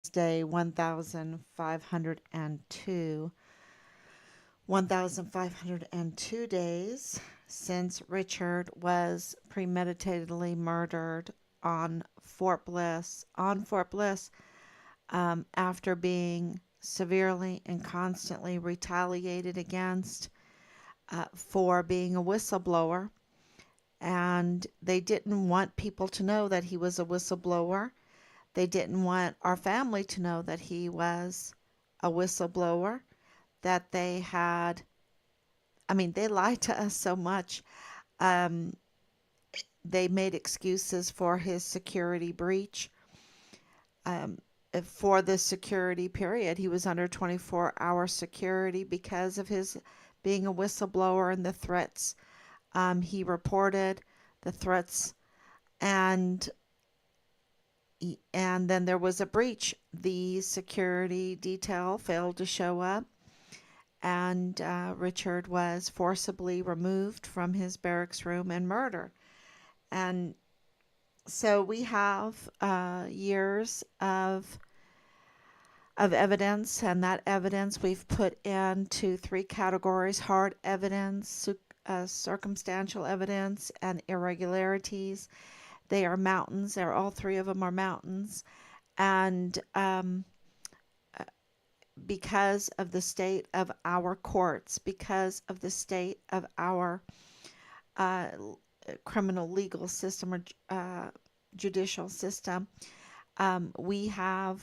day 1502. 1502 days since Richard was premeditatedly murdered on Fort Bliss, after being severely and constantly retaliated against for being a whistleblower. And they didn't want people to know that he was a whistleblower. They didn't want our family to know that he was a whistleblower, that they had, I mean, they lied to us so much. Um, they made excuses for his security breach. Um, for the security period, he was under 24-hour security because of his being a whistleblower and the threats he reported, the threats, and and then there was a breach. The security detail failed to show up, and Richard was forcibly removed from his barracks room and murdered. And so we have years of evidence, and that evidence we've put into three categories: hard evidence, circumstantial evidence, and irregularities. They are mountains. They're all three of them are mountains, and because of the state of our courts, because of the state of our uh, criminal legal system or judicial system, we have,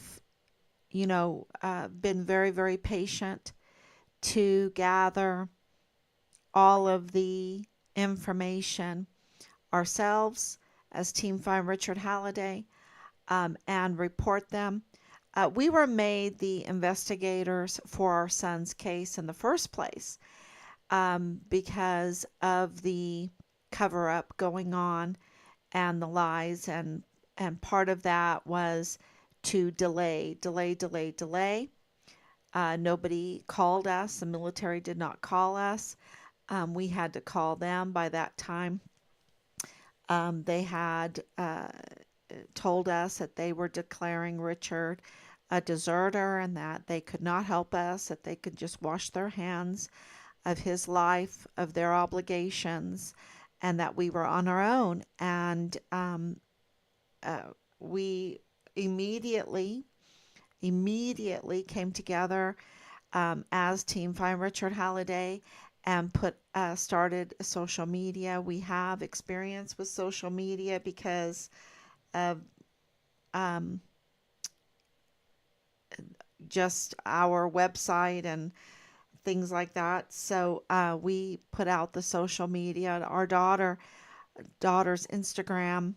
been very, very patient to gather all of the information ourselves as Team Find Richard Halliday, and report them. We were made the investigators for our son's case in the first place, because of the cover up going on and the lies, and part of that was to delay. Nobody called us. The military did not call us. We had to call them by that time. They had told us that they were declaring Richard a deserter and that they could not help us, that they could just wash their hands of his life, of their obligations, and that we were on our own. And we immediately came together as Team Find Richard Halliday and started social media. We have experience with social media because of um, just our website and things like that. So we put out the social media. Our daughter's Instagram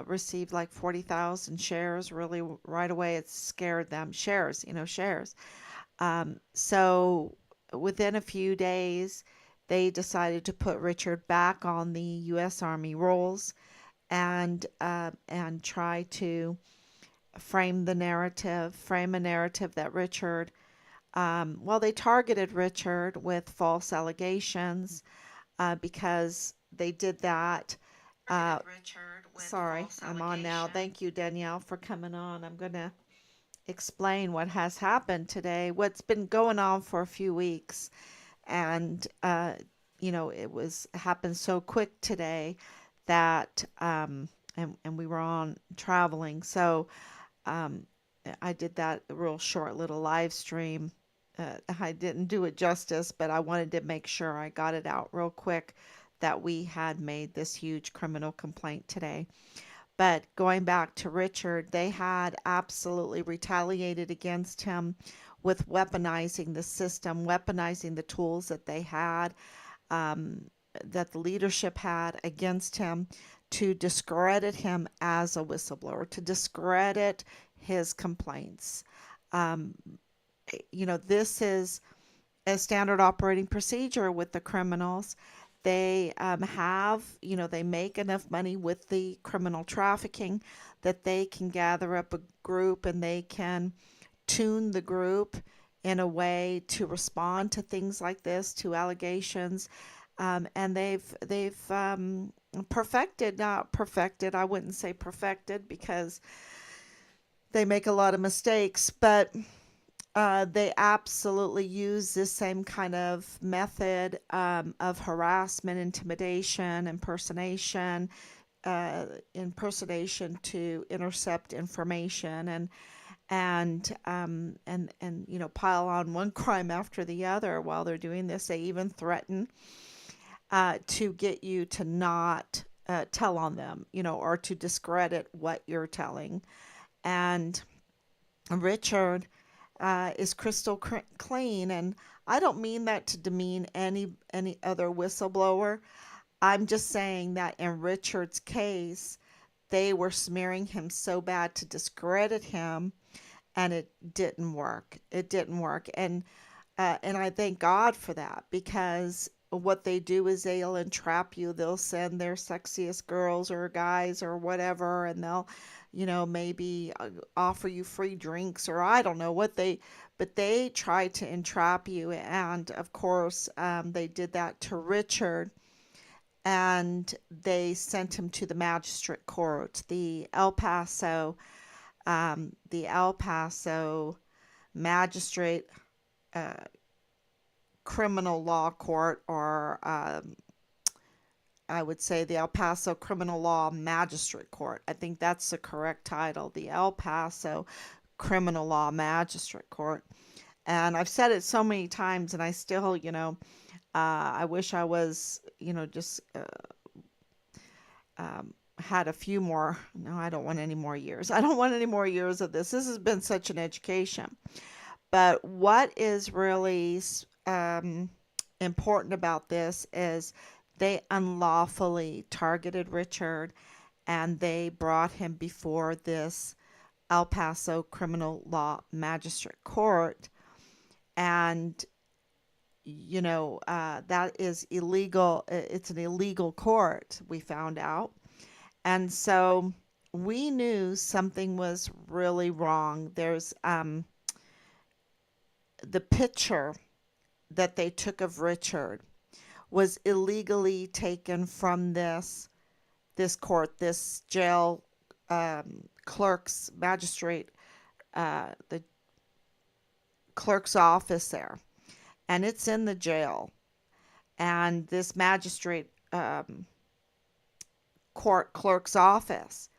received like 40,000 shares really right away. It scared them. Shares. So within a few days, they decided to put Richard back on the U.S. Army rolls and try to frame a narrative that Richard, they targeted Richard with false allegations because they did that. Sorry, I'm on now. Thank you, Danielle, for coming on. I'm going to explain what has happened today, what's been going on for a few weeks. And, it happened so quick today that, and we were on traveling. So, um, I did that real short little live stream. I didn't do it justice, but I wanted to make sure I got it out real quick that we had made this huge criminal complaint today. But going back to Richard, they had absolutely retaliated against him with weaponizing the system, weaponizing the tools that they had, um, that the leadership had against him to discredit him as a whistleblower, to discredit his complaints. Um, this is a standard operating procedure with the criminals. They they make enough money with the criminal trafficking that they can gather up a group and they can tune the group in a way to respond to things like this, to allegations. And they've perfected, not perfected, I wouldn't say perfected because They make a lot of mistakes, but they absolutely use this same kind of method of harassment, intimidation, impersonation to intercept information, and pile on one crime after the other while they're doing this. They even threaten to get you to not tell on them, or to discredit what you're telling. And Richard is crystal clean, and I don't mean that to demean any other whistleblower. I'm just saying that in Richard's case, they were smearing him so bad to discredit him, and it didn't work. It didn't work, and I thank God for that, because what they do is they'll entrap you. They'll send their sexiest girls or guys or whatever, and they'll, maybe offer you free drinks, or I don't know but they try to entrap you. And of course, they did that to Richard, and they sent him to the magistrate court, the El Paso magistrate uh, criminal law court, or I would say the El Paso Criminal Law Magistrate Court. I think that's the correct title, the El Paso Criminal Law Magistrate Court. And I've said it so many times, and I still, I wish I was, just had a few more. No, I don't want any more years. I don't want any more years of this. This has been such an education. But what is really important about this is they unlawfully targeted Richard, and they brought him before this El Paso Criminal Law Magistrate Court. And, that is illegal. It's an illegal court, we found out. And so we knew something was really wrong. There's the picture that they took of Richard was illegally taken from this court, this jail, clerk's magistrate, the clerk's office there, and it's in the jail. And this magistrate court clerk's office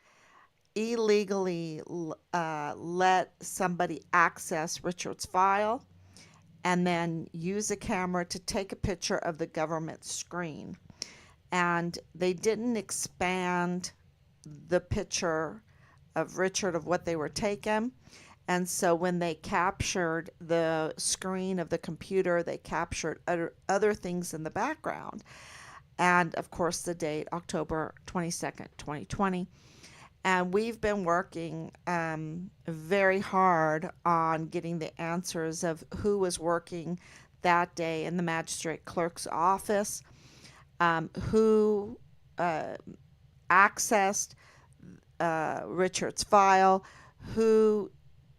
illegally let somebody access Richard's file, and then use a camera to take a picture of the government screen. And they didn't expand the picture of Richard, of what they were taking. And so when they captured the screen of the computer, they captured other things in the background. And of course, the date, October 22nd, 2020. And we've been working very hard on getting the answers of who was working that day in the magistrate clerk's office, who accessed Richard's file, who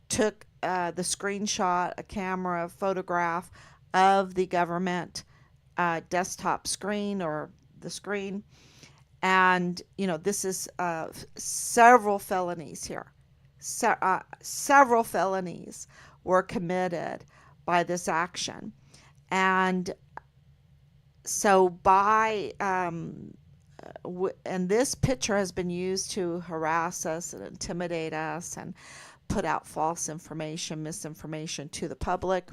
took the screenshot, a camera, photograph of the government desktop screen, or the screen. And, this is several felonies here. Several felonies were committed by this action. And so and this picture has been used to harass us and intimidate us and put out false information, misinformation to the public.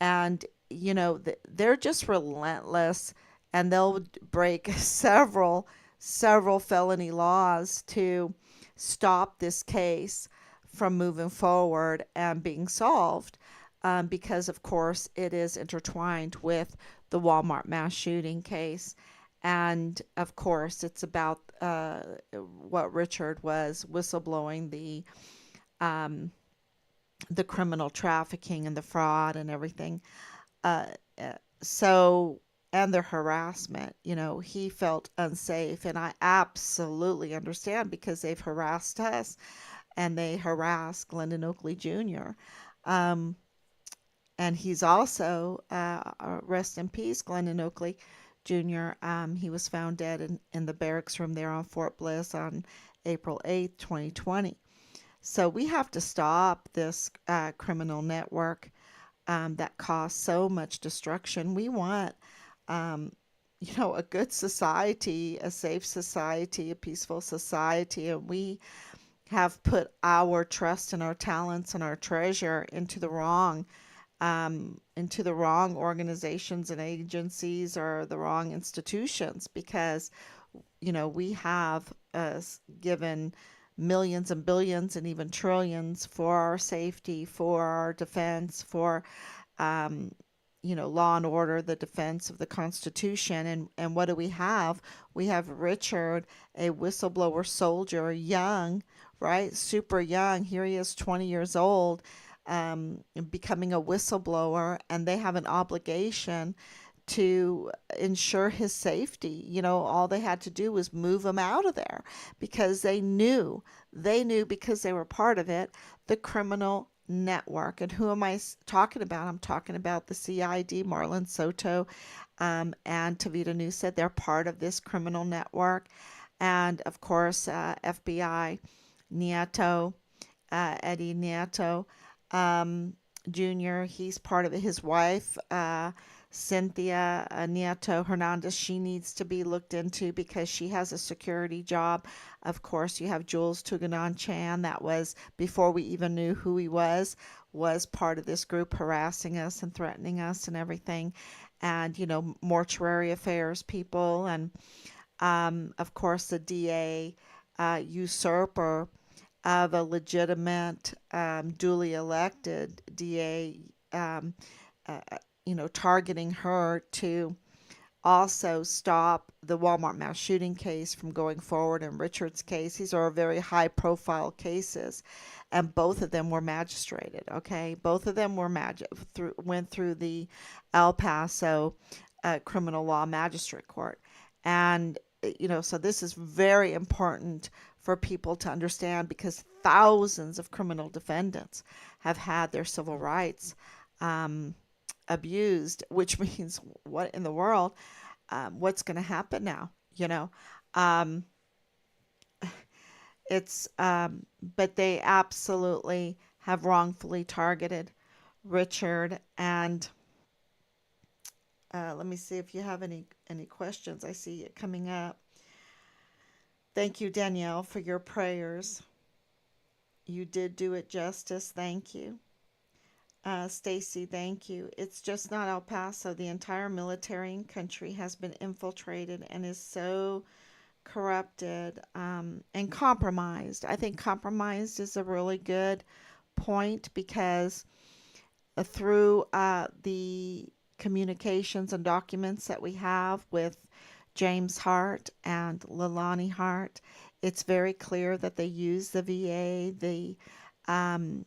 And, they're just relentless. And they'll break several felony laws to stop this case from moving forward and being solved, because, of course, it is intertwined with the Walmart mass shooting case. And, of course, it's about what Richard was whistleblowing, the criminal trafficking and the fraud and everything. And their harassment, he felt unsafe. And I absolutely understand, because they've harassed us, and they harassed Glendon Oakley Jr. And he's also, rest in peace, Glendon Oakley Jr. He was found dead in the barracks room there on Fort Bliss on April 8th, 2020. So we have to stop this criminal network that caused so much destruction. We want, um, a good society, a safe society, a peaceful society, and we have put our trust and our talents and our treasure into the wrong organizations and agencies or the wrong institutions because we have given millions and billions and even trillions for our safety, for our defense, for um, law and order, the defense of the Constitution. And what do we have? We have Richard, a whistleblower soldier, young, right? Super young. Here he is, 20 years old, becoming a whistleblower, and they have an obligation to ensure his safety. All they had to do was move him out of there because they knew because they were part of it, the criminal network. And who am I talking about? I'm talking about the CID, Marlon Soto, and Tavita Newsted. They're part of this criminal network. And of course, FBI, Nieto, Eddie Nieto, um, Jr., he's part of it. His wife, Cynthia Nieto Hernandez, she needs to be looked into because she has a security job. Of course, you have Jules Tuganon Chan, that was before we even knew who he was part of this group harassing us and threatening us and everything. And, mortuary affairs people. And, of course, the DA, usurper of a legitimate, duly elected DA, um, uh, targeting her to also stop the Walmart mass shooting case from going forward and Richard's case. These are very high profile cases, and both of them were magistrated. Okay, both of them were went through the El Paso criminal law magistrate court, and so this is very important for people to understand because thousands of criminal defendants have had their civil rights um, abused, which means what in the world? What's going to happen now? Um, but they absolutely have wrongfully targeted Richard. And let me see if you have any questions. I see it coming up. Thank you, Danielle, for your prayers. You did do it justice. Thank you. Stacy, thank you. It's just not El Paso. The entire military and country has been infiltrated and is so corrupted and compromised. I think compromised is a really good point because through the communications and documents that we have with James Hart and Leilani Hart, it's very clear that they use the VA. Um,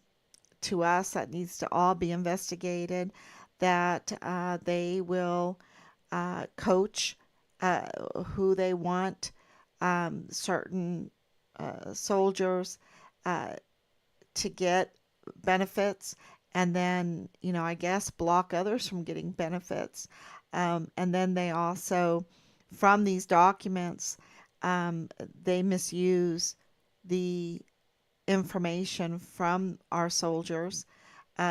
to us, that needs to all be investigated. That they will coach who they want, certain soldiers uh, to get benefits, and then, I guess, block others from getting benefits. And then they also, from these documents, they misuse the information from our soldiers.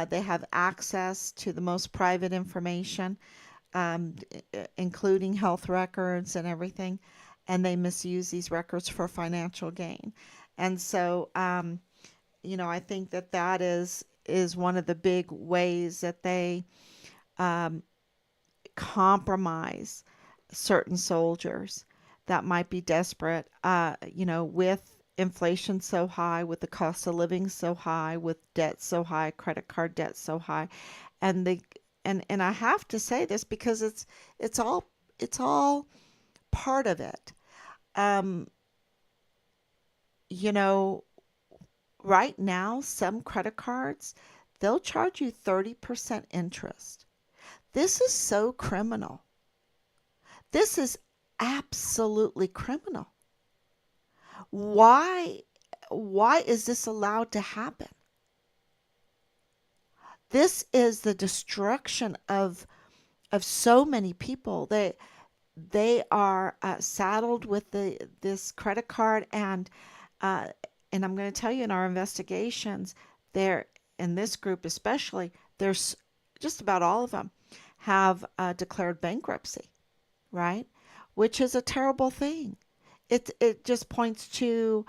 They have access to the most private information, um, including health records and everything, and they misuse these records for financial gain. And so, I think that is one of the big ways that they um, compromise certain soldiers that might be desperate, with inflation so high, with the cost of living so high, with debt so high, credit card debt so high, and and I have to say this because it's all part of it. Um, you know, right now, some credit cards, they'll charge you 30% interest. This is so criminal. This is absolutely criminal. Why why is this allowed to happen? This is the destruction of so many people. They are saddled with this credit card, and uh, and I'm going to tell you, in our investigations, there, in this group especially, there's just about all of them have declared bankruptcy, right? Which is a terrible thing. It just points to,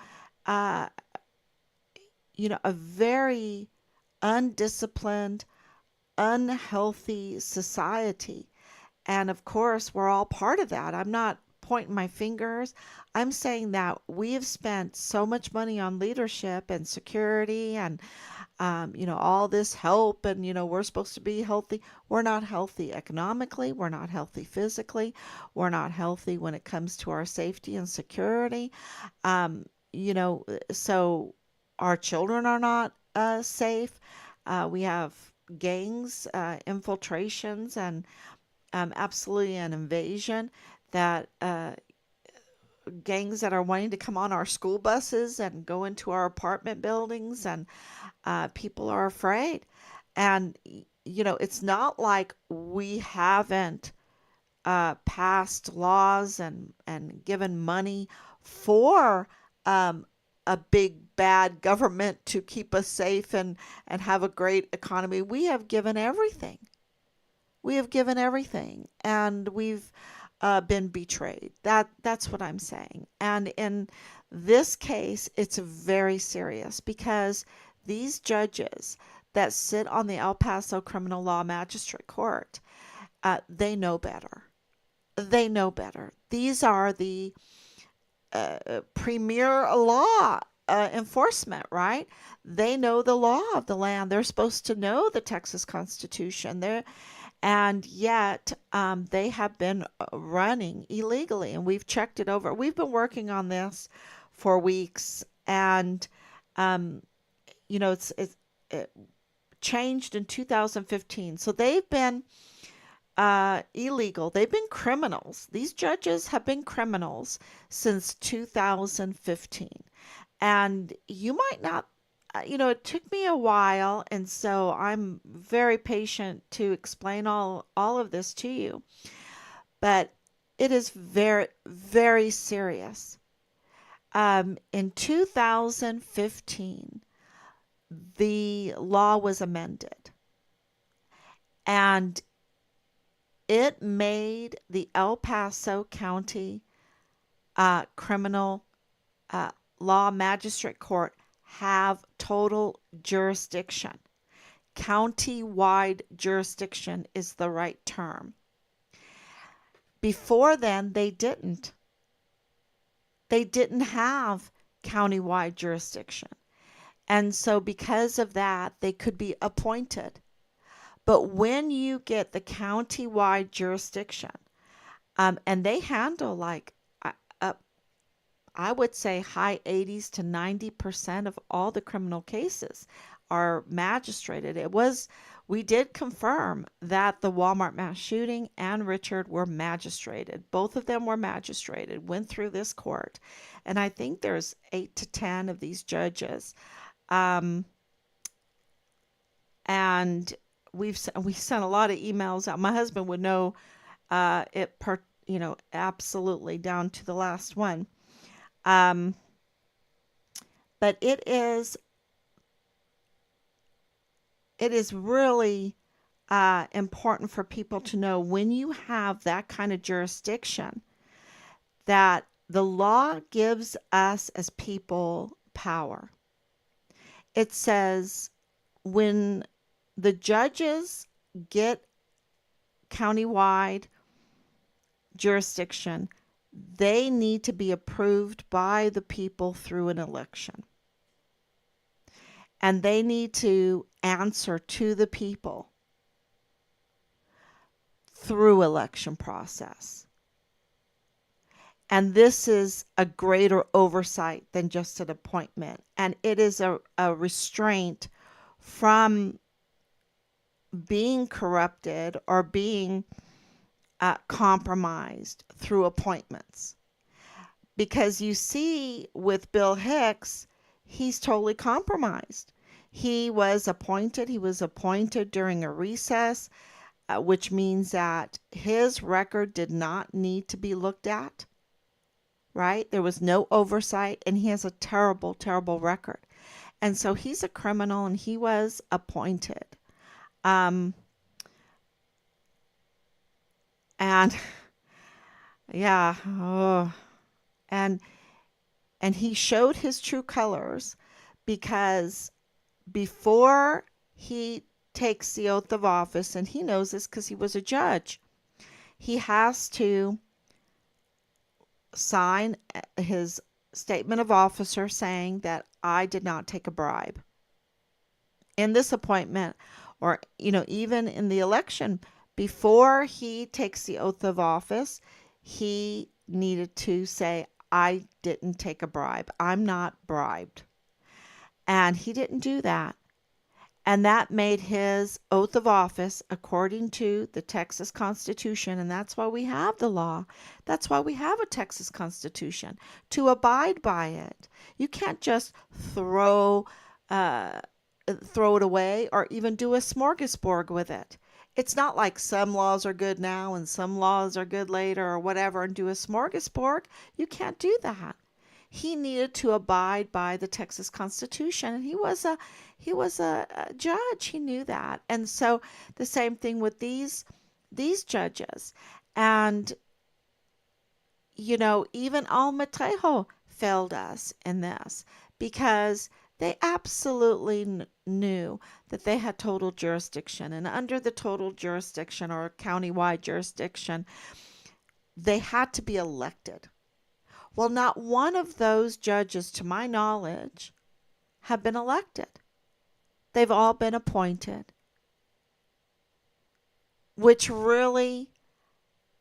uh, a very undisciplined, unhealthy society. And of course, we're all part of that. I'm not pointing my fingers. I'm saying that we have spent so much money on leadership and security and, all this help, and, we're supposed to be healthy. We're not healthy economically. We're not healthy physically. We're not healthy when it comes to our safety and security. Um, so our children are not safe. We have gangs, infiltrations, and absolutely an invasion that gangs that are wanting to come on our school buses and go into our apartment buildings, and people are afraid. And, it's not like we haven't passed laws and given money for a big bad government to keep us safe and have a great economy. We have given everything. We have given everything, and we've been betrayed. That's what I'm saying. And in this case, it's very serious because these judges that sit on the El Paso Criminal Law Magistrate Court, they know better. They know better. These are the premier law enforcement, right? They know the law of the land. They're supposed to know the Texas Constitution. And yet they have been running illegally, and we've checked it over. We've been working on this for weeks, and it changed in 2015. So they've been illegal. They've been criminals. These judges have been criminals since 2015. And you might not, it took me a while, and so I'm very patient to explain all of this to you. But it is very, very serious. In 2015, the law was amended, and it made the El Paso County Criminal Law Magistrate Court have total jurisdiction. County-wide jurisdiction is the right term. Before then, they didn't. They didn't have county-wide jurisdiction. And so because of that, they could be appointed. But when you get the county-wide jurisdiction, and they handle I would say high 80s to 90% of all the criminal cases are magistrated. We did confirm that the Walmart mass shooting and Richard were magistrated. Both of them were magistrated, went through this court. And I think there's 8 to 10 of these judges. And we sent a lot of emails out. My husband would know absolutely down to the last one. But it is really important for people to know, when you have that kind of jurisdiction, that the law gives us as people power. It says when the judges get countywide jurisdiction, they need to be approved by the people through an election. And they need to answer to the people through election process. And this is a greater oversight than just an appointment. And it is a restraint from being corrupted or being compromised through appointments. Because you see with Bill Hicks, he's totally compromised. He was appointed during a recess, which means that his record did not need to be looked at. right? There was no oversight, and he has a terrible, terrible record. And so he's a criminal, and he was appointed. Um, and yeah, oh, and and he showed his true colors because before he takes the oath of office, and he knows this because he was a judge, he has to sign his statement of officer saying that I did not take a bribe in this appointment, or even in the election. Before he takes the oath of office, he needed to say, I didn't take a bribe, I'm not bribed. And he didn't do that. And that made his oath of office according to the Texas Constitution. And that's why we have the law. That's why we have a Texas Constitution, to abide by it. You can't just uh, throw it away or even do a smorgasbord with it. It's not like some laws are good now and some laws are good later or whatever, and do a smorgasbord. You can't do that. He needed to abide by the Texas Constitution, and he was a judge. He knew that. And so the same thing with these judges. And even Alma Trejo failed us in this because they absolutely knew that they had total jurisdiction. And under the total jurisdiction, or countywide jurisdiction, they had to be elected. Well, not one of those judges, to my knowledge, have been elected. They've all been appointed, which really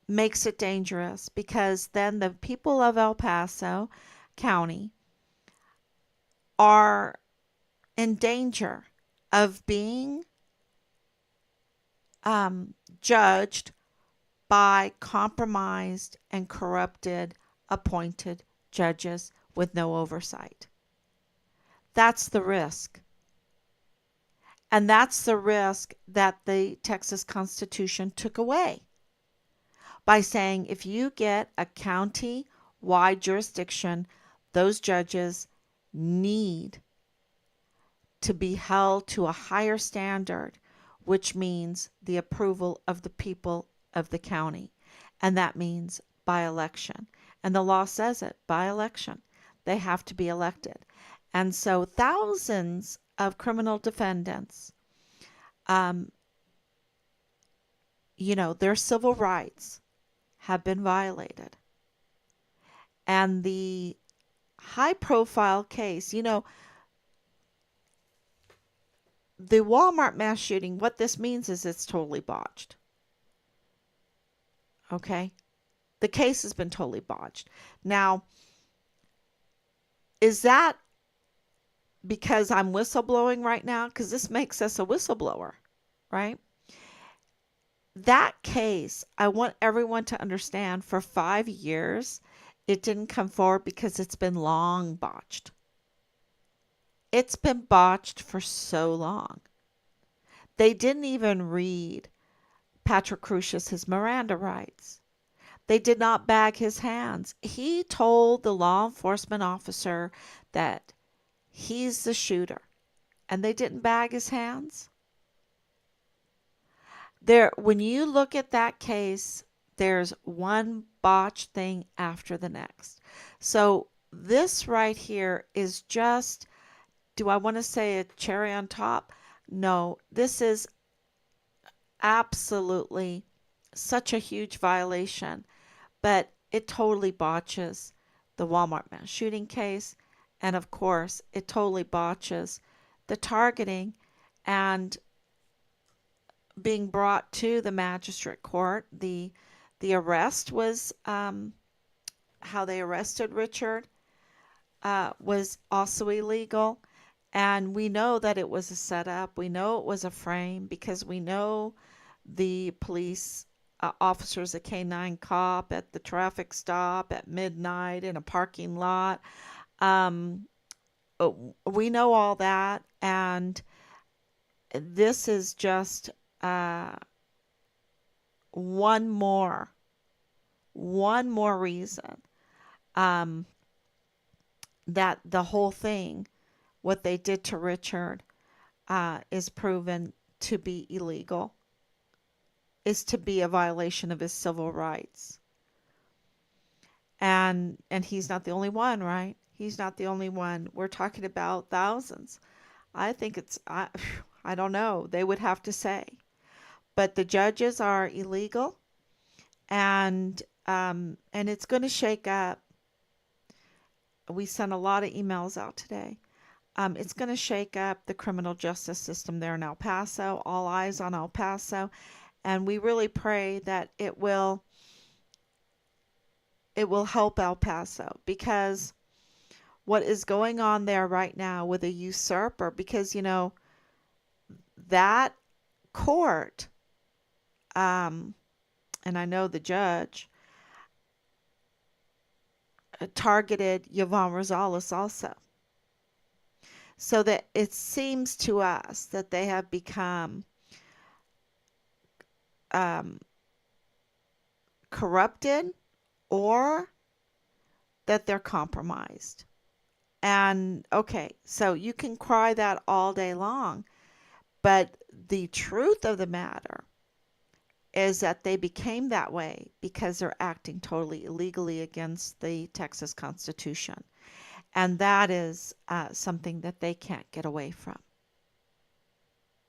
makes it dangerous, because then the people of El Paso County are in danger of being judged by compromised and corrupted appointed judges with no oversight. That's the risk. And that's the risk that the Texas Constitution took away by saying if you get a county-wide jurisdiction, those judges need to be held to a higher standard, which means the approval of the people of the county. And that means by election. And the law says it, by election. They have to be elected. And so thousands of criminal defendants, their civil rights have been violated. And the high profile case, the Walmart mass shooting, what this means is it's totally botched. Okay? The case has been totally botched. Now, is that because I'm whistleblowing right now? Because this makes us a whistleblower, right? That case, I want everyone to understand, for 5 years, it didn't come forward because it's been long botched. It's been botched for so long. They didn't even read Patrick Crucius his Miranda rights. They did not bag his hands. He told the law enforcement officer that he's the shooter, and they didn't bag his hands. When you look at that case, there's one botched thing after the next. So this right here is just, do I want to say a cherry on top? No, this is absolutely such a huge violation, but it totally botches the Walmart mass shooting case. And of course, it totally botches the targeting and being brought to the magistrate court. The arrest was, how they arrested Richard was also illegal. And we know that it was a setup. We know it was a frame because we know the police officers, a K-9 cop at the traffic stop at midnight in a parking lot. We know all that. And this is just one more reason um, that the whole thing, what they did to Richard, is proven to be illegal, is to be a violation of his civil rights. And he's not the only one, right? He's not the only one. We're talking about thousands. I think I don't know. They would have to say. But the judges are illegal, and it's going to shake up. We sent a lot of emails out today. It's going to shake up the criminal justice system there in El Paso. All eyes on El Paso, and we really pray that it will help El Paso, because what is going on there right now with a usurper, because that court, um, and I know the judge targeted Yvonne Rosales also. So that it seems to us that they have become um, corrupted, or that they're compromised. And okay, so you can cry that all day long, but the truth of the matter is that they became that way because they're acting totally illegally against the Texas Constitution. And that is something that they can't get away from.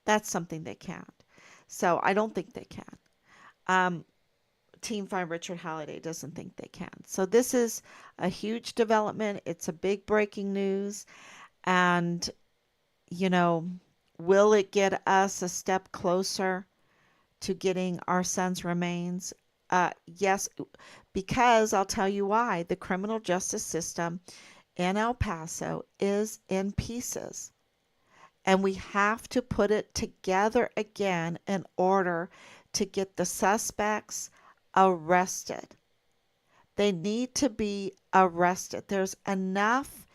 That's something they can't. So I don't think they can. Um, Team 5 Richard Halliday doesn't think they can. So this is a huge development. It's a big breaking news. And, you know, will it get us a step closer to getting our son's remains? Yes, because I'll tell you why. The criminal justice system in El Paso is in pieces. And we have to put it together again in order to get the suspects arrested. They need to be arrested. There's enough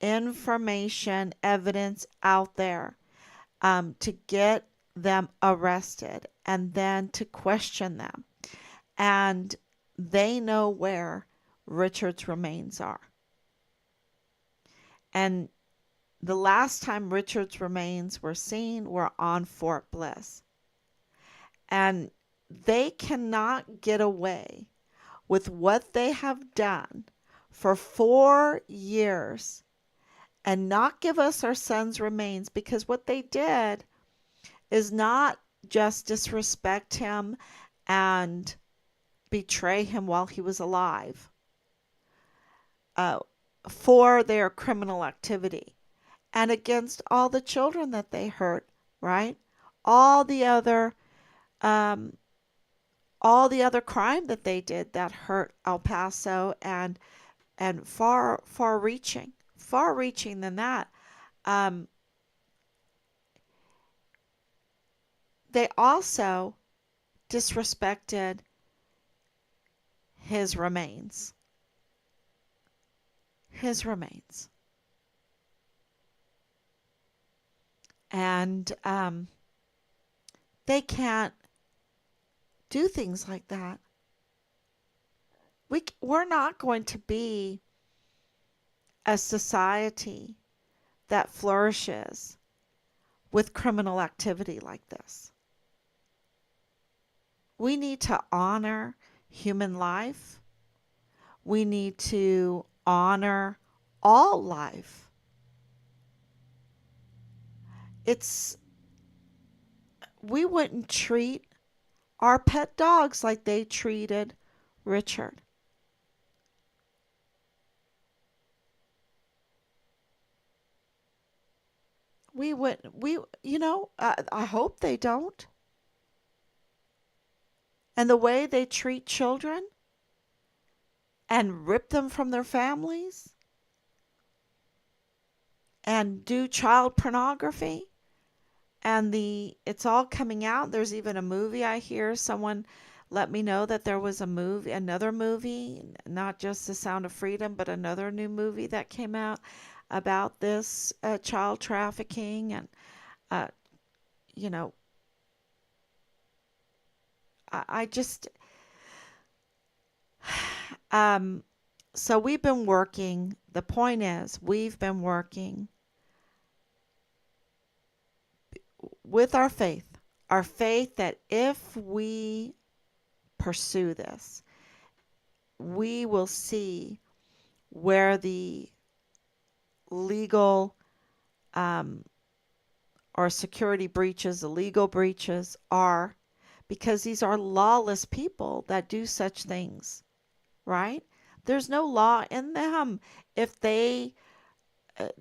information, evidence out there to get them arrested and then to question them. And they know where Richard's remains are. And the last time Richard's remains were seen were on Fort Bliss. And they cannot get away with what they have done for 4 years and not give us our son's remains, because what they did is not just disrespect him and betray him while he was alive uh, for their criminal activity and against all the children that they hurt, right? All the other um, all the other crime that they did that hurt El Paso, and far reaching than that. Um, they also disrespected his remains. His remains. And they can't do things like that. We're not going to be a society that flourishes with criminal activity like this. We need to honor human life. We need to honor all life. It's We wouldn't treat our pet dogs like they treated Richard. We wouldn't. I hope they don't. And the way they treat children and rip them from their families and do child pornography, and the it's all coming out. There's even a movie, I hear someone let me know that there was another movie, not just The Sound of Freedom, but another new movie that came out about this child trafficking. And uh, you know I just um So we've been working, the point is, we've been working with our faith that if we pursue this, we will see where the legal um, or security breaches, the legal breaches are, because these are lawless people that do such things, right? There's no law in them if they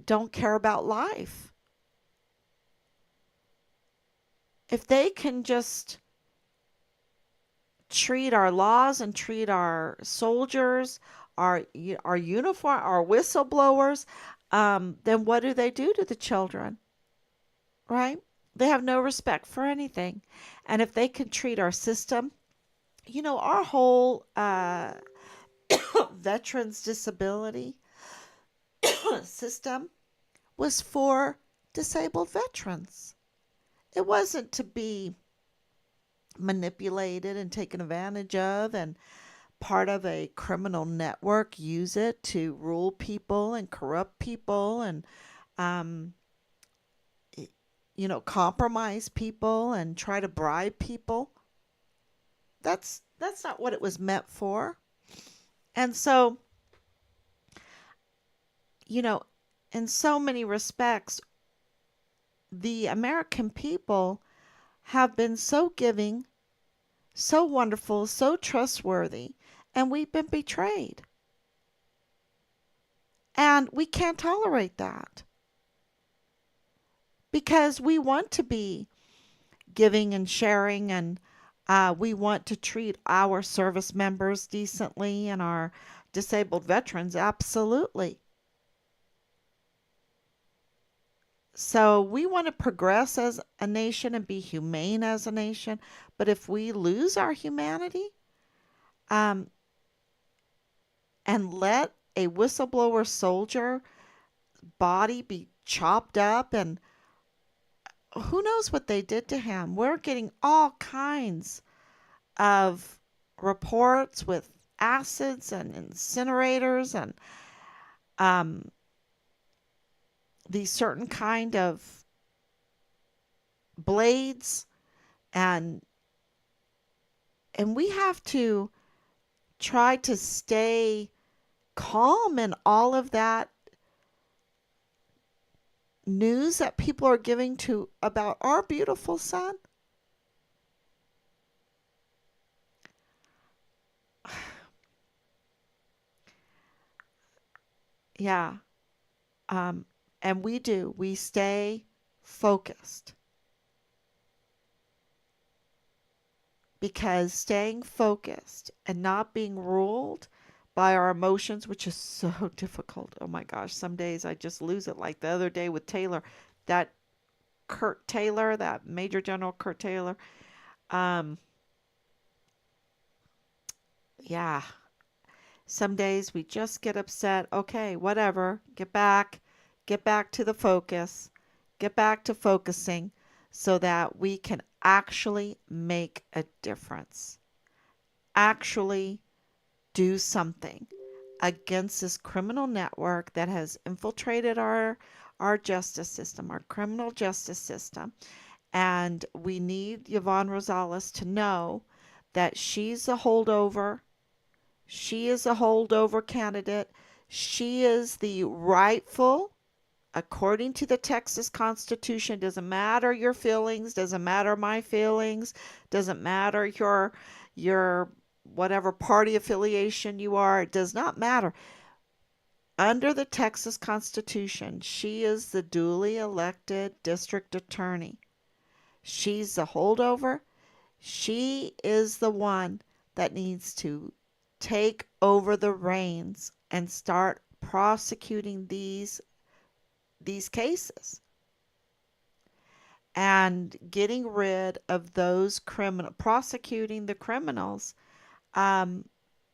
don't care about life. If they can just treat our laws and treat our soldiers, our uniform, our whistleblowers, then what do they do to the children, right? They have no respect for anything. And if they can treat our system, our whole veterans disability system was for disabled veterans. It wasn't to be manipulated and taken advantage of and part of a criminal network use it to rule people and corrupt people and um, compromise people and try to bribe people. That's not what it was meant for. And so, you know, in so many respects, the American people have been so giving, so wonderful, so trustworthy, and we've been betrayed. And we can't tolerate that because we want to be giving and sharing, and we want to treat our service members decently and our disabled veterans absolutely. So we want to progress as a nation and be humane as a nation. But if we lose our humanity um, and let a whistleblower soldier body be chopped up, and who knows what they did to him, we're getting all kinds of reports with acids and incinerators and um, these certain kind of blades, and we have to try to stay calm in all of that news that people are giving to about our beautiful son. Yeah. Um, and we stay focused, because staying focused and not being ruled by our emotions, which is so difficult. Oh my gosh, some days I just lose it. Like the other day with Taylor, that Kurt Taylor, that Major General Kurt Taylor. Um, yeah, some days we just get upset. Okay, whatever. Get back to the focus, get back to focusing so that we can actually make a difference, actually do something against this criminal network that has infiltrated our justice system, our criminal justice system. And we need Yvonne Rosales to know that she's a holdover. She is a holdover candidate. She is the rightful, according to the Texas Constitution, doesn't matter your feelings, doesn't matter my feelings, doesn't matter your whatever party affiliation you are, it does not matter. Under the Texas Constitution, she is the duly elected district attorney. She's the holdover. She is the one that needs to take over the reins and start prosecuting these cases and getting rid of those prosecuting the criminals. Um,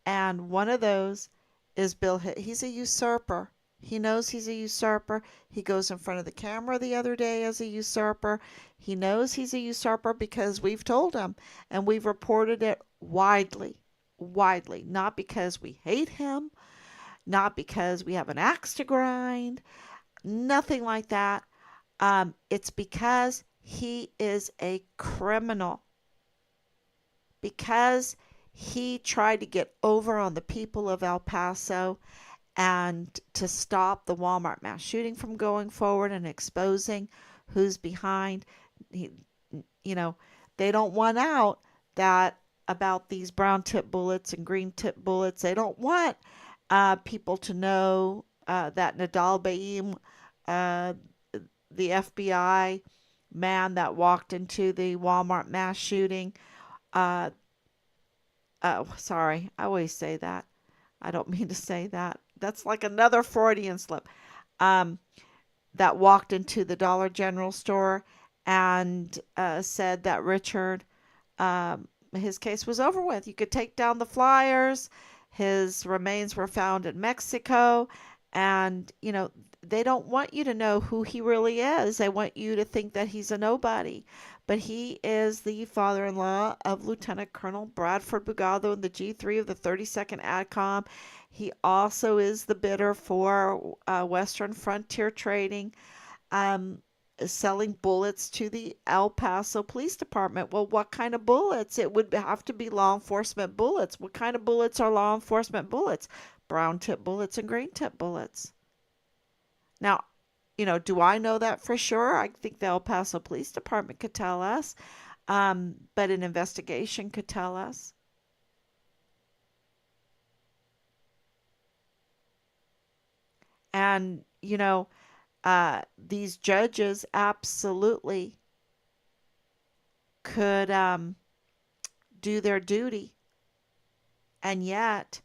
and one of those is Bill Hitt. He's a usurper. He knows he's a usurper. He goes in front of the camera the other day as a usurper. He knows he's a usurper because we've told him and we've reported it widely, widely. Not because we hate him, not because we have an axe to grind, nothing like that. It's because he is a criminal, because he tried to get over on the people of El Paso and to stop the Walmart mass shooting from going forward and exposing who's behind. He, you know, they don't want out that about these brown tip bullets and green tip bullets. They don't want people to know that Nadal Baim, uh, the FBI man that walked into the Walmart mass shooting, uh, sorry, I always say that. I don't mean to say that. That's like another Freudian slip. Um, that walked into the Dollar General store and said that Richard, his case was over with. You could take down the flyers. His remains were found in Mexico. And, they don't want you to know who he really is. They want you to think that he's a nobody. But he is the father in law of Lieutenant Colonel Bradford Bugado in the G3 of the 32nd ADCOM. He also is the bidder for Western Frontier Trading, um, selling bullets to the El Paso Police Department. Well, what kind of bullets? It would have to be law enforcement bullets. What kind of bullets are law enforcement bullets? Brown tip bullets and green tip bullets. Now, do I know that for sure? I think the El Paso Police Department could tell us, but an investigation could tell us. And, these judges absolutely could do their duty, and yet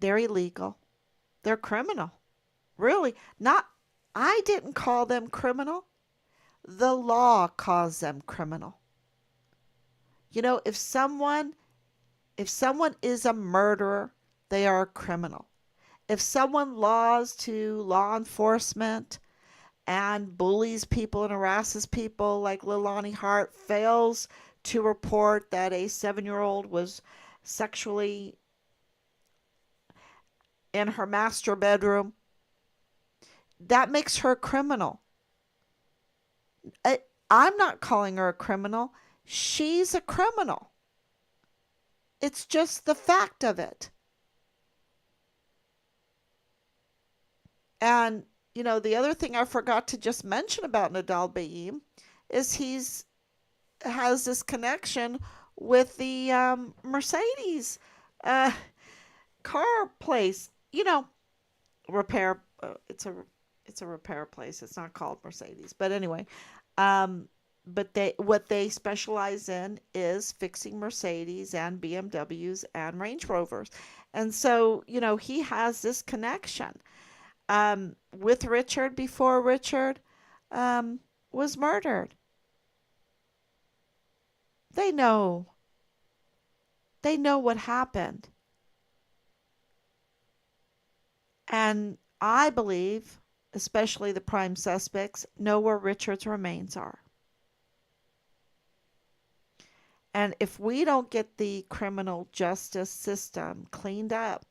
they're illegal. They're criminal. Really, not, I didn't call them criminal. The law calls them criminal. If someone is a murderer, they are a criminal. If someone lies to law enforcement and bullies people and harasses people, like Leilani Hart fails to report that a 7-year-old was sexually in her master bedroom, that makes her a criminal. I'm not calling her a criminal. She's a criminal. It's just the fact of it. And, the other thing I forgot to just mention about Nadal Baim is he's has this connection with the Mercedes uh, car place. Repair. It's a repair place. It's not called Mercedes, but anyway. Um, but what they specialize in is fixing Mercedes and BMWs and Range Rovers, and so he has this connection with Richard before Richard was murdered. They know. They know what happened. And I believe, especially the prime suspects, know where Richard's remains are. And if we don't get the criminal justice system cleaned up,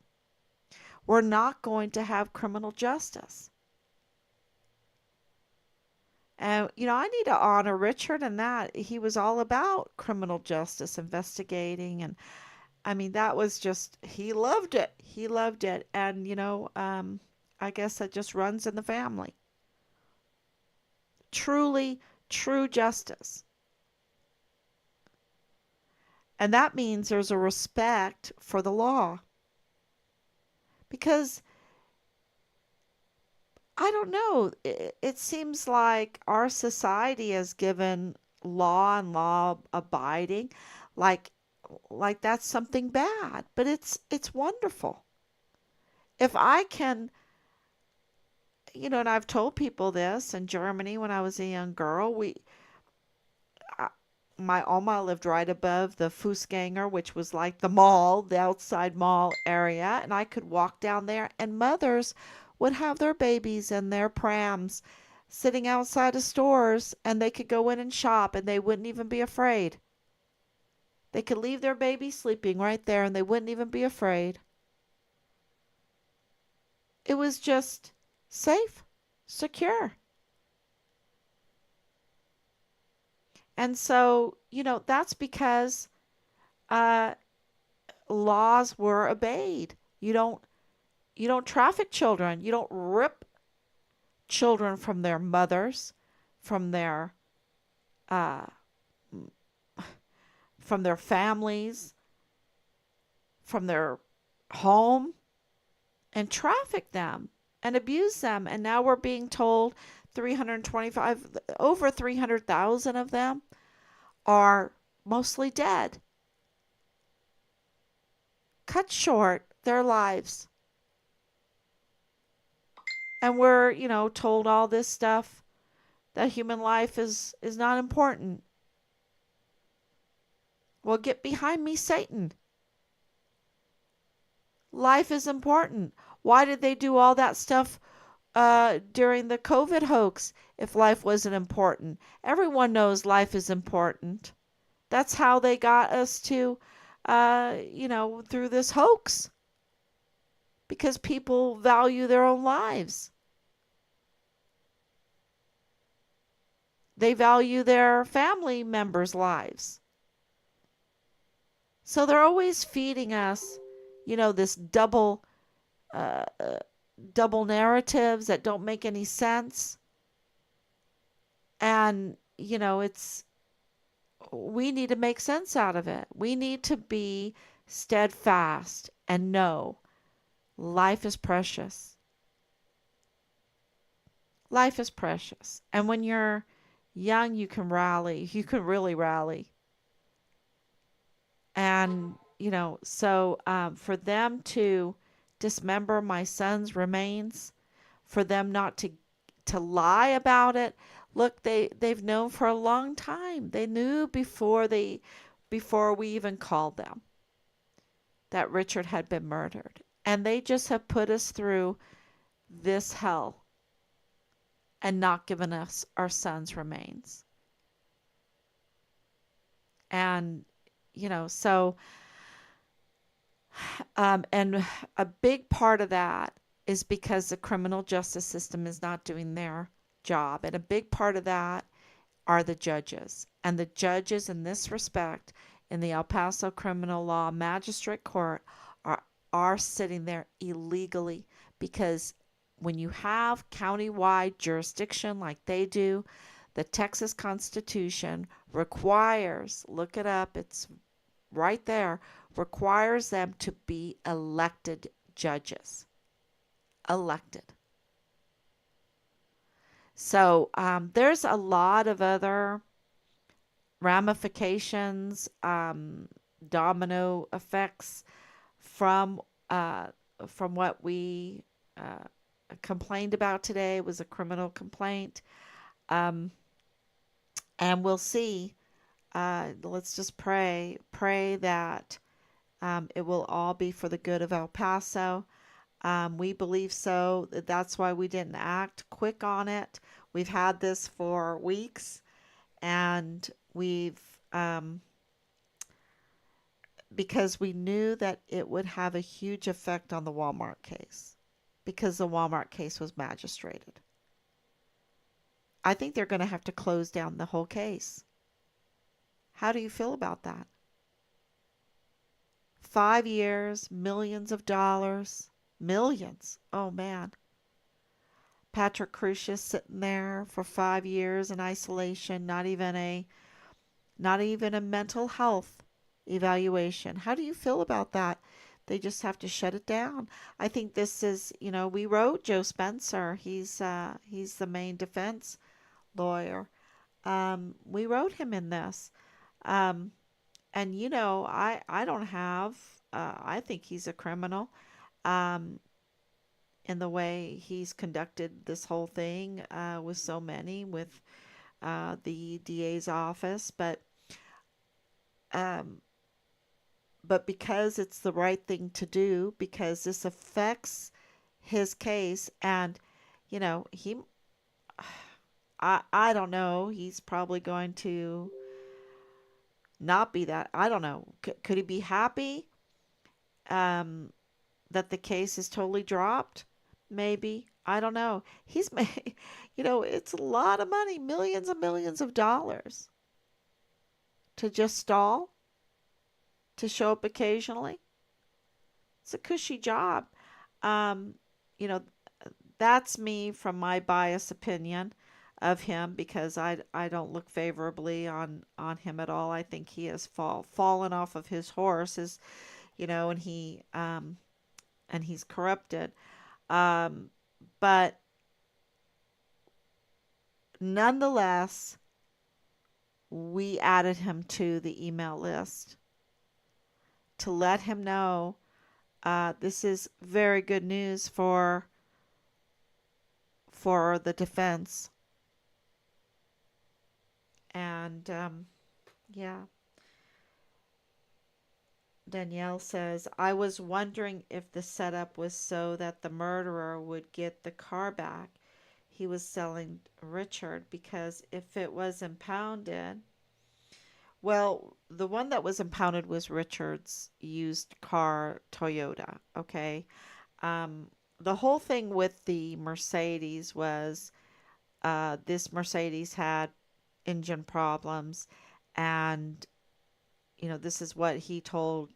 we're not going to have criminal justice. And, I need to honor Richard in that. He was all about criminal justice, investigating. And I mean, that was just, he loved it. He loved it. And, I guess that just runs in the family. Truly, true justice. And that means there's a respect for the law. Because I don't know, it seems like our society has given law and law abiding like that's something bad, but it's wonderful. If I can, and I've told people this in Germany when I was a young girl, uh, my Oma lived right above the Fußgänger, which was like the mall, the outside mall area, and I could walk down there, and mothers would have their babies in their prams sitting outside of stores, and they could go in and shop, and they wouldn't even be afraid. They could leave their baby sleeping right there, and they wouldn't even be afraid. It was just safe, secure. And so, that's because uh, laws were obeyed. You don't traffic children. You don't rip children from their mothers, from their uh, from their families, from their home, and traffic them and abuse them. And now we're being told 325, over 300,000 of them are mostly dead, cut short their lives. And we're, told all this stuff that human life is not important. Well, get behind me, Satan. Life is important. Why did they do all that stuff during the COVID hoax if life wasn't important? Everyone knows life is important. That's how they got us to, through this hoax, because people value their own lives. They value their family members' lives. So they're always feeding us, this uh, uh, double narratives that don't make any sense. And, we need to make sense out of it. We need to be steadfast and know life is precious. Life is precious. And when you're young, you can rally. You can really rally. And, for them to dismember my son's remains, for them not to lie about it. Look, they've known for a long time. They knew before we even called them that Richard had been murdered. And they just have put us through this hell and not given us our son's remains. And, so, and a big part of that is because the criminal justice system is not doing their job. And a big part of that are the judges. And the judges in this respect in the El Paso Criminal Law Magistrate Court are sitting there illegally, because when you have countywide jurisdiction like they do, the Texas Constitution requires, look it up, it's right there, requires them to be elected judges. Elected. So there's a lot of other ramifications, domino effects from uh, from what we uh, complained about today. It was a criminal complaint, um, and we'll see. Let's just pray that it will all be for the good of El Paso. We believe so. That's why we didn't act quick on it. We've had this for weeks, and we've because we knew that it would have a huge effect on the Walmart case, because the Walmart case was magistrated. I think they're going to have to close down the whole case. How do you feel about that? 5 years, millions of dollars, millions. Oh man. Patrick Crucius sitting there for 5 years in isolation, not even a mental health evaluation. How do you feel about that? They just have to shut it down. I think this is, we wrote Joe Spencer. He's the main defense lawyer. We wrote him in this. Um, and I don't have. I think he's a criminal. Um, in the way he's conducted this whole thing with so many, with the DA's office, um, but because it's the right thing to do, because this affects his case, and he, I don't know, he's probably going to not be that. I don't know. Could he be happy um, that the case is totally dropped? maybe. I don't know. He's made, it's a lot of money, millions and millions of dollars to just stall, to show up occasionally. It's a cushy job. Um, you know, that's me from my biased opinion of him because I don't look favorably on him at all. I think he has fallen off of his horse, and he's corrupted. Um, but nonetheless, we added him to the email list to let him know this is very good news for the defense. And yeah, Danielle says, I was wondering if the setup was so that the murderer would get the car back he was selling Richard, because if it was impounded, well, the one that was impounded was Richard's used car Toyota, okay? The whole thing with the Mercedes was this Mercedes had engine problems, and this is what he told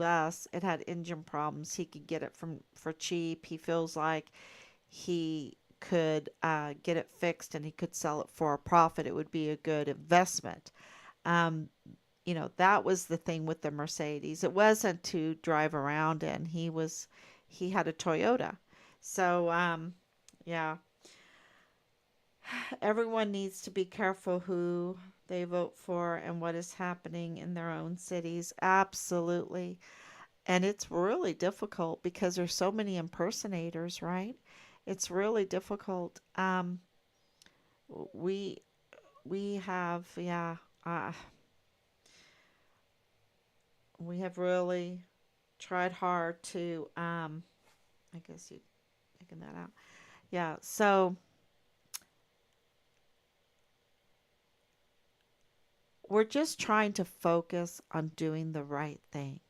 us. It had engine problems. He could get it from for cheap. He feels like he could get it fixed and he could sell it for a profit. It would be a good investment. Um, that was the thing with the Mercedes. It wasn't to drive around in. He had a Toyota. So, yeah, everyone needs to be careful who they vote for and what is happening in their own cities. Absolutely. And it's really difficult because there's so many impersonators, right? It's really difficult. We we have yeah, uh, we have really tried hard to I guess you taking that out. Yeah, so we're just trying to focus on doing the right thing.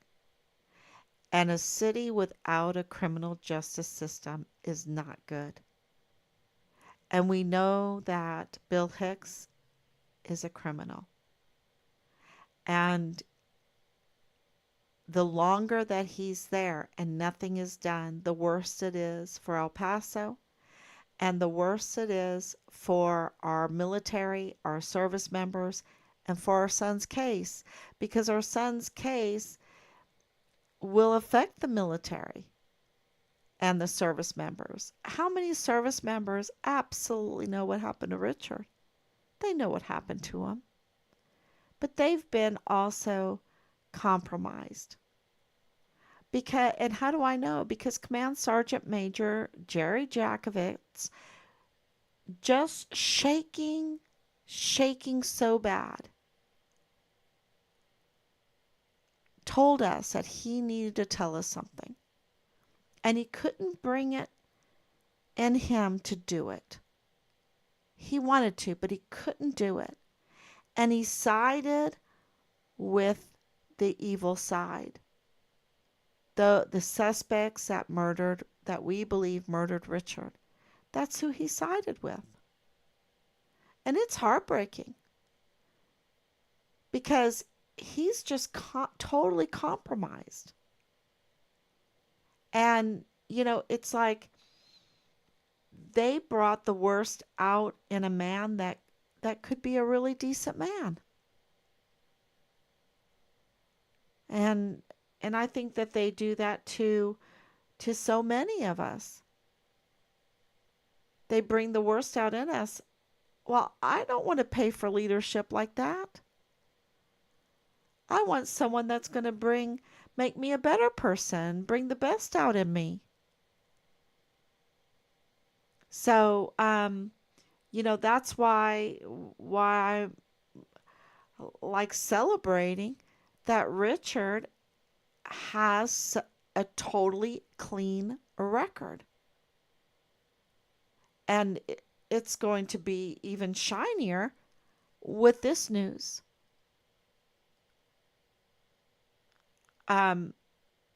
And a city without a criminal justice system is not good. And we know that Bill Hicks is a criminal. And the longer that he's there and nothing is done, the worse it is for El Paso and the worse it is for our military, our service members, and for our son's case, because our son's case will affect the military and the service members. How many service members absolutely know what happened to Richard? They know what happened to him, but they've been also compromised. Because, and how do I know? Because Command Sergeant Major Jerry Jakovitz just shaking so bad, told us that he needed to tell us something. And he couldn't bring it in him to do it. He wanted to, but he couldn't do it. And he sided with the evil side. The suspects that we believe murdered Richard. That's who he sided with. And it's heartbreaking because he's just totally compromised. And, it's like they brought the worst out in a man that could be a really decent man. And I think that they do that to so many of us. They bring the worst out in us. Well, I don't want to pay for leadership like that. I want someone that's going to make me a better person, bring the best out in me. So, that's why I like celebrating that Richard has a totally clean record. And it's going to be even shinier with this news. Um,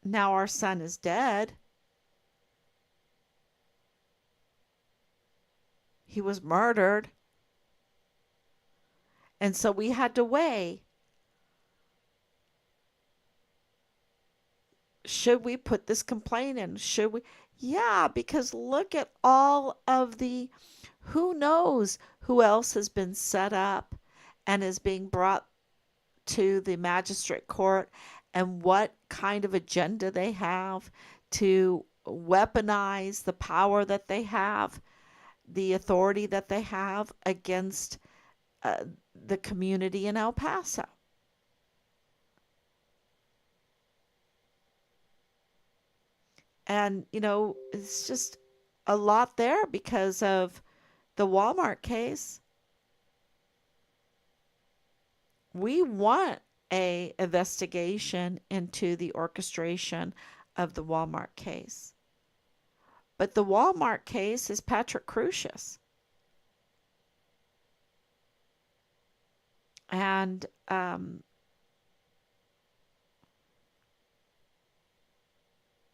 Now our son is dead. He was murdered. And so we had to weigh, should we put this complaint in? Should we? Yeah, because look at all of the, who knows who else has been set up and is being brought to the magistrate court, and what kind of agenda they have to weaponize the power that they have, the authority that they have against uh, the community in El Paso. And, it's just a lot there because of the Walmart case. We want a investigation into the orchestration of the Walmart case. But the Walmart case is Patrick Crucius. And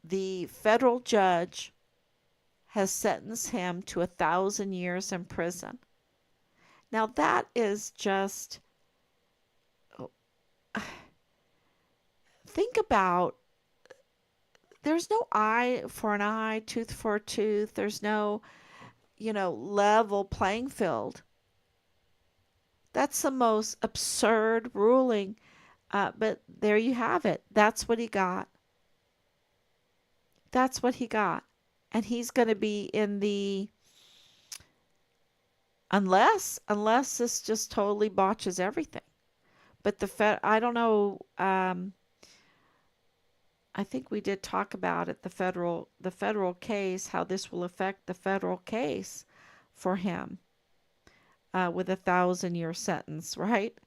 the federal judge has sentenced him to 1,000 years in prison. Now that is just, think about, there's no eye for an eye, tooth for a tooth. There's no, level playing field. That's the most absurd ruling. But there you have it. That's what he got. That's what he got. And he's going to be in the, unless this just totally botches everything. But I don't know. I think we did talk about it, the federal case, how this will affect the federal case for him, with 1,000 year sentence, right?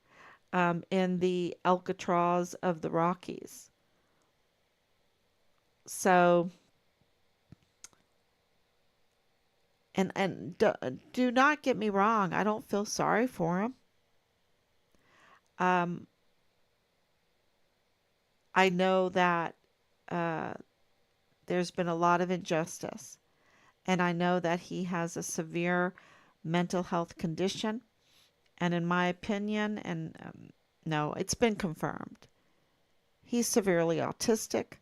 In the Alcatraz of the Rockies. So, and do not get me wrong, I don't feel sorry for him. Um, I know that uh, there's been a lot of injustice, and I know that he has a severe mental health condition. And in my opinion, and no, it's been confirmed, he's severely autistic.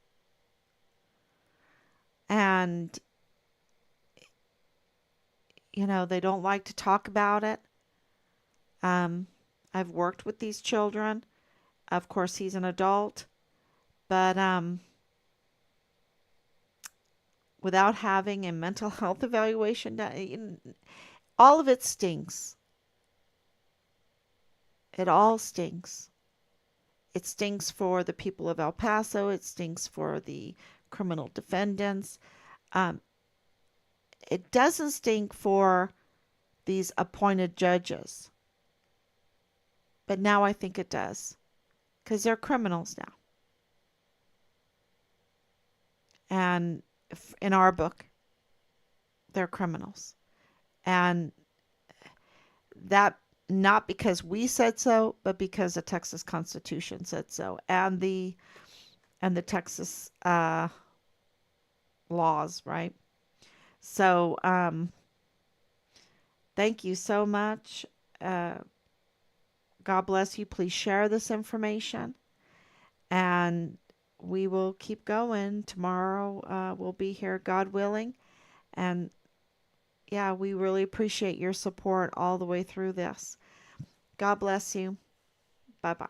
And, they don't like to talk about it. Um, I've worked with these children. Of course, he's an adult, but without having a mental health evaluation done, all of it stinks. It all stinks. It stinks for the people of El Paso. It stinks for the criminal defendants. Um, it doesn't stink for these appointed judges. But now I think it does. Because they're criminals now. And in our book, they're criminals. And that, not because we said so, but because the Texas Constitution said so, and the Texas laws, right? So, thank you so much. Uh, God bless you. Please share this information, and we will keep going. Tomorrow, we'll be here, God willing, and yeah, we really appreciate your support all the way through this. God bless you. Bye bye.